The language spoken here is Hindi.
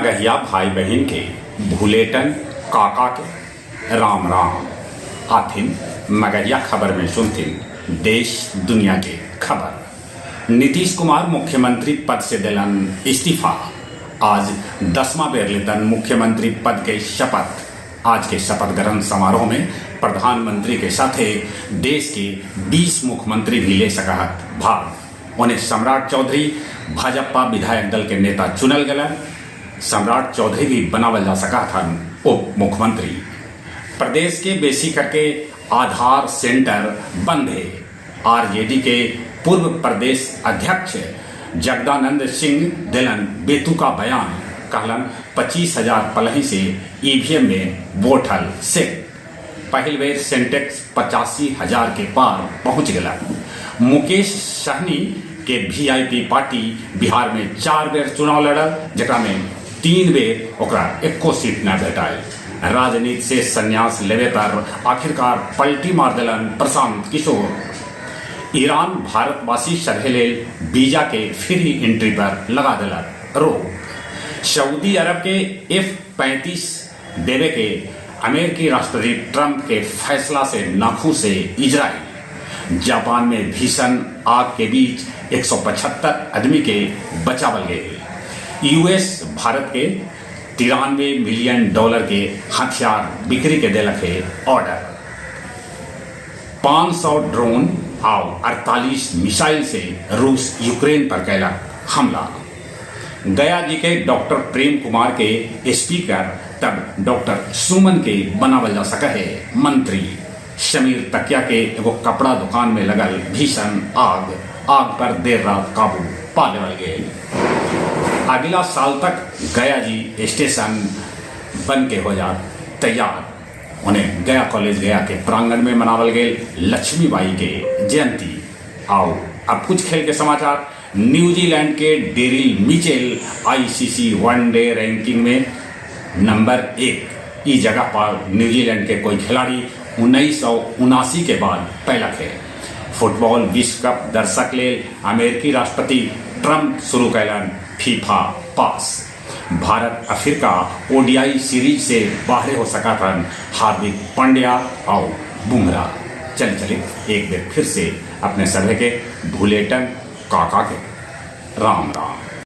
मगहिया भाई बहन के भूलेटन काका के राम राम आथिन मगहिया खबर में सुनथिन देश दुनिया के खबर। नीतीश कुमार मुख्यमंत्री पद से दिलन इस्तीफा। आज 10वां बेर लेतन मुख्यमंत्री पद के शपथ। आज के शपथ ग्रहण समारोह में प्रधानमंत्री के साथ देश के 20 मुख्यमंत्री भी ले सकत भाग। उन्हें सम्राट चौधरी भाजपा विधायक दल के नेता चुनल गलन। सम्राट चौधरी भी बनावल जा सका था उप मुख्यमंत्री। प्रदेश के बेसी करके आधार सेंटर बंद है। आरजेडी के पूर्व प्रदेश अध्यक्ष जगदानंद सिंह दिलन बेतुका बयान। कहलन 25,000 पलही से ईवीएम में वोटल से पहल बेर सेंटेक्स 85,000 के पार पहुंच गया। मुकेश सहनी के वीआईपी पार्टी बिहार में 4 बेर चुनाव लड़ल, जरा में 3 बेर ओकरा एको सीट न भेटाई। राजनीति से संन्यास लेवे पर आखिरकार पलटी मार दिलन प्रशांत किशोर। ईरान भारतवासी सभे वीजा के फ्री एंट्री पर लगा दिलन रोक। सऊदी अरब के F-35 देवे के अमेरिकी राष्ट्रपति ट्रंप के फैसला से नाखुश से इजराइल। जापान में भीषण आग के बीच 175 आदमी के बचावल गए। यूएस भारत के $93 मिलियन के हथियार बिक्री के दिलक है ऑर्डर। 500 ड्रोन और 48 मिसाइल से रूस यूक्रेन पर कैला हमला। गया जी के डॉक्टर प्रेम कुमार के स्पीकर तब डॉक्टर सुमन के बनावल जा सका है मंत्री। शमीर तकिया के एगो कपड़ा दुकान में लगल भीषण आग पर देर रात काबू पा लेवल गए। अगला साल तक गया जी स्टेशन बन के हो जा तैयार। उन्हें गया कॉलेज गया के प्रांगण में मनावल गए लक्ष्मीबाई के जयंती। आओ अब कुछ खेल के समाचार। न्यूजीलैंड के Daryl Mitchell ICC one day ranking में नंबर 1 इस जगह पर न्यूजीलैंड के कोई खिलाड़ी 1979 के बाद पहला है। फुटबॉल विश्व कप दर्शक ले अमेरिकी राष्ट्रपति ट्रंप शुरू कैलन फीफा पास। भारत अफ्रीका ओडीआई सीरीज से बाहर हो सका था हार्दिक पांड्या और बुमराह। चले एक बार फिर से अपने सभे के भूलेटन काका के राम राम।